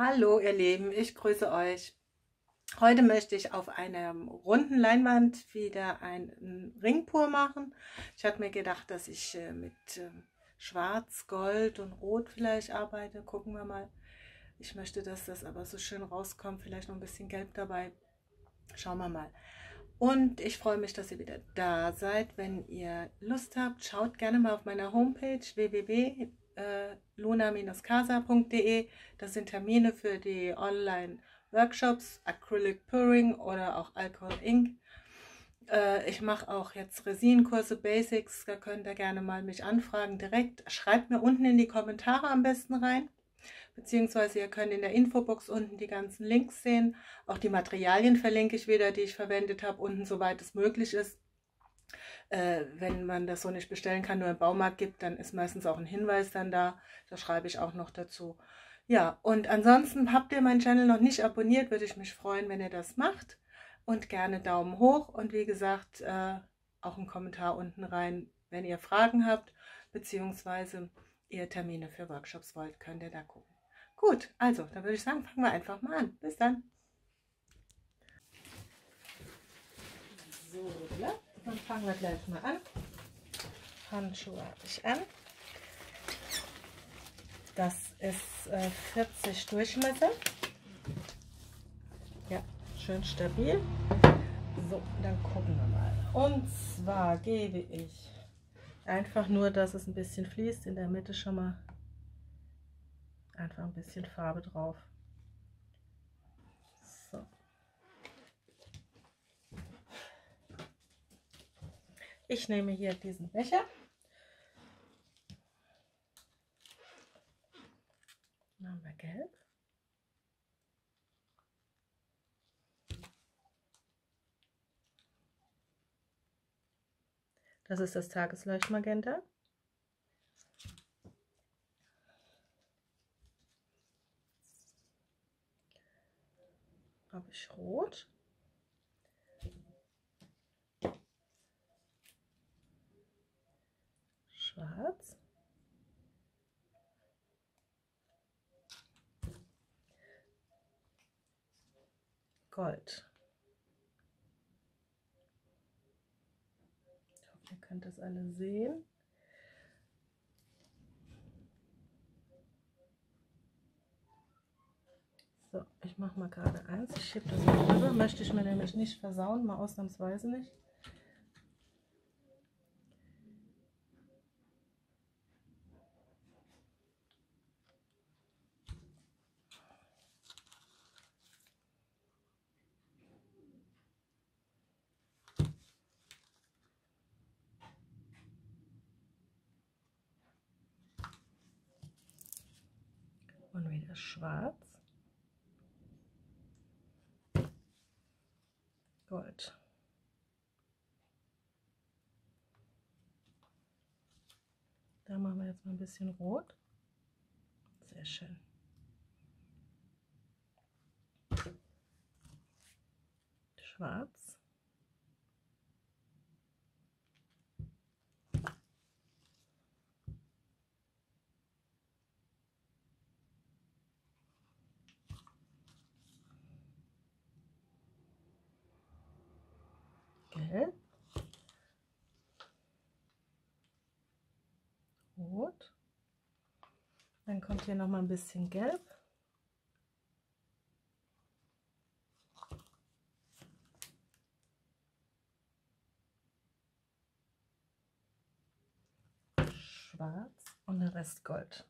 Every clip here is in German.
Hallo ihr Lieben, ich grüße euch. Heute möchte ich auf einer runden Leinwand wieder einen Ringpur machen. Ich habe mir gedacht, dass ich mit Schwarz, Gold und Rot vielleicht arbeite. Gucken wir mal. Ich möchte, dass das aber so schön rauskommt. Vielleicht noch ein bisschen Gelb dabei. Schauen wir mal. Und ich freue mich, dass ihr wieder da seid. Wenn ihr Lust habt, schaut gerne mal auf meiner Homepage www.luna-casa.de. Das sind Termine für die Online-Workshops, Acrylic Pouring oder auch Alcohol Ink. Ich mache auch jetzt Resinkurse, Basics. Da könnt ihr gerne mal mich anfragen direkt. Schreibt mir unten in die Kommentare am besten rein. Beziehungsweise ihr könnt in der Infobox unten die ganzen Links sehen. Auch die Materialien verlinke ich wieder, die ich verwendet habe, unten, soweit es möglich ist. Wenn man das so nicht bestellen kann, nur im Baumarkt gibt, dann ist meistens auch ein Hinweis dann da. Das schreibe ich auch noch dazu. Ja, und ansonsten habt ihr meinen Channel noch nicht abonniert, würde ich mich freuen, wenn ihr das macht. Und gerne Daumen hoch und wie gesagt, auch einen Kommentar unten rein, wenn ihr Fragen habt, beziehungsweise ihr Termine für Workshops wollt, könnt ihr da gucken. Gut, also, dann würde ich sagen, fangen wir einfach mal an. Bis dann. So, dann fangen wir gleich mal an. Handschuhe habe ich an. Das ist 40 Durchmesser. Ja, schön stabil. So, dann gucken wir mal. Und zwar gebe ich einfach nur, dass es ein bisschen fließt, in der Mitte schon mal einfach ein bisschen Farbe drauf. So. Ich nehme hier diesen Becher. Dann haben wir gelb. Das ist das Tagesleuchtmagenta. Habe ich rot. Schwarz. Gold. Ich hoffe, ihr könnt das alle sehen. So, ich mache mal gerade eins. Ich schiebe das mal rüber. Möchte ich mir nämlich nicht versauen, mal ausnahmsweise nicht. Und wieder schwarz. Gold. Da machen wir jetzt mal ein bisschen rot. Sehr schön. Schwarz. Gelb. Rot. Dann kommt hier noch mal ein bisschen gelb. Schwarz und der Rest Gold.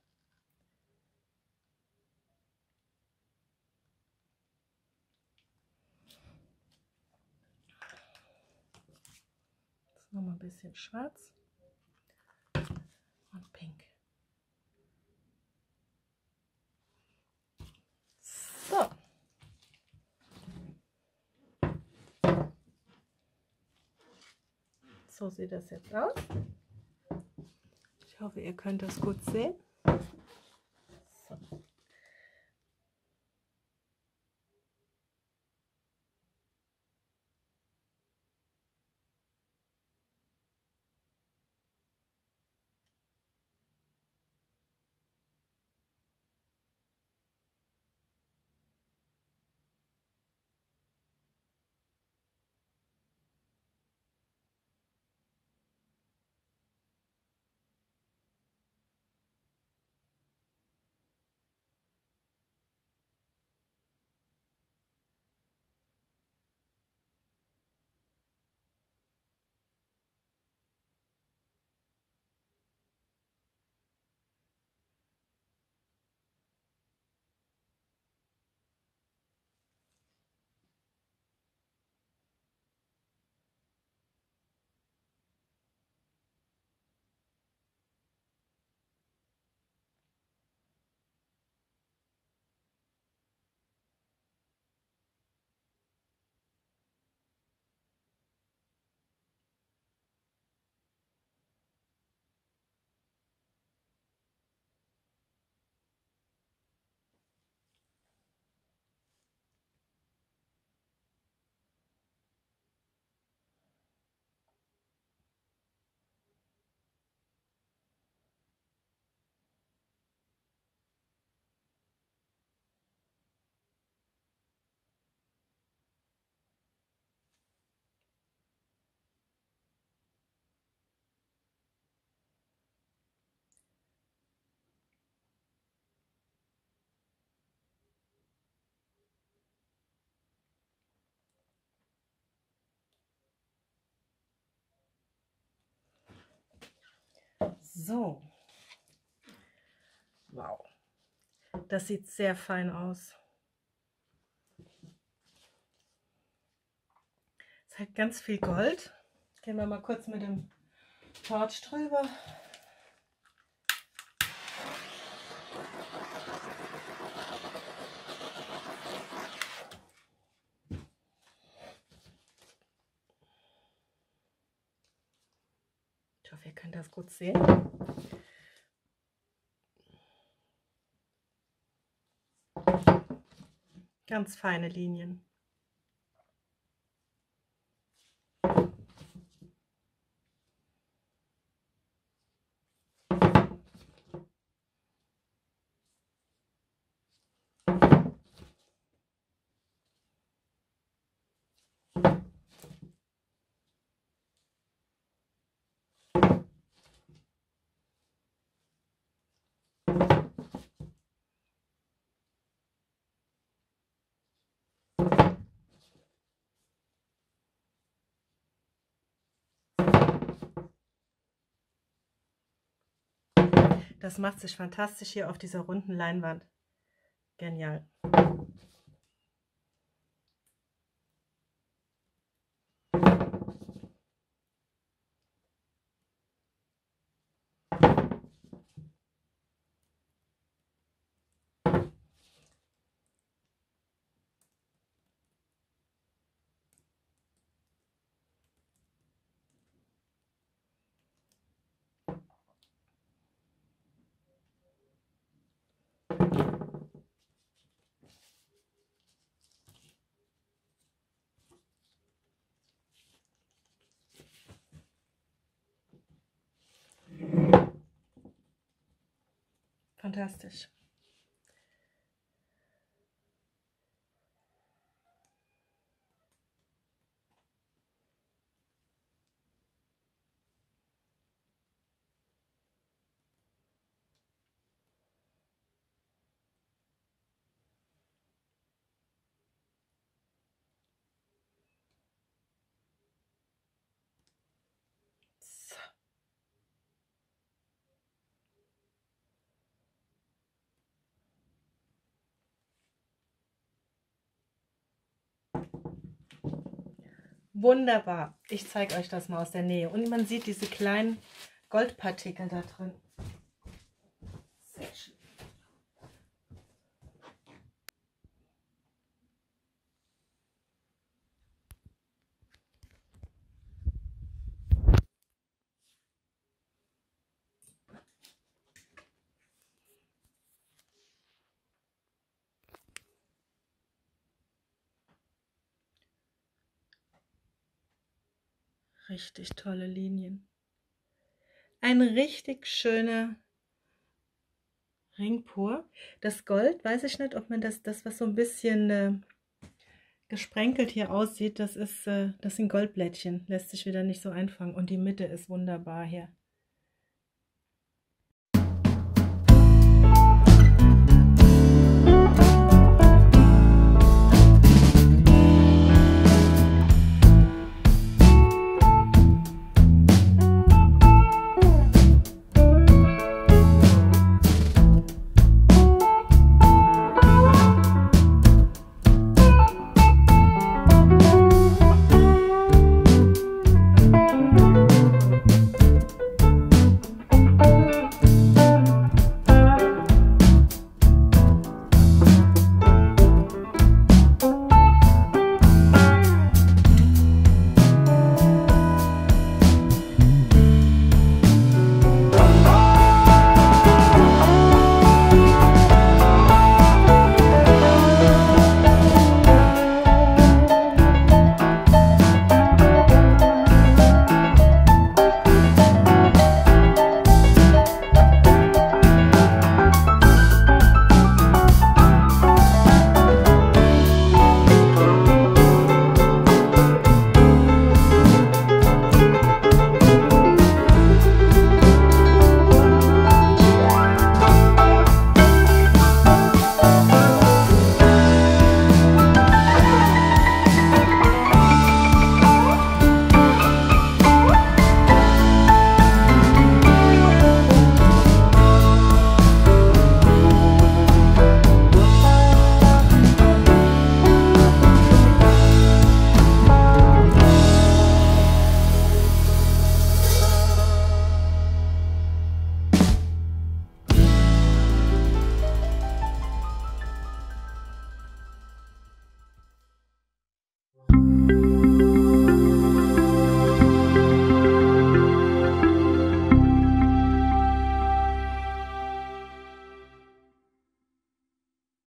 Jetzt noch mal ein bisschen schwarz und pink. So. So sieht das jetzt aus. Ich hoffe, ihr könnt das gut sehen. So. So. Wow. Das sieht sehr fein aus. Es hat ganz viel Gold. Gehen wir mal kurz mit dem Torch drüber. Ich hoffe, ihr könnt das gut sehen. Ganz feine Linien. Das macht sich fantastisch hier auf dieser runden Leinwand. Genial. Fantastisch. Wunderbar. Ich zeige euch das mal aus der Nähe. Und man sieht diese kleinen Goldpartikel da drin. Sehr schön. Richtig tolle Linien. Ein richtig schöner Ring pur. Das Gold, weiß ich nicht, ob man das was so ein bisschen gesprenkelt hier aussieht, das sind Goldblättchen. Lässt sich wieder nicht so einfangen. Und die Mitte ist wunderbar hier.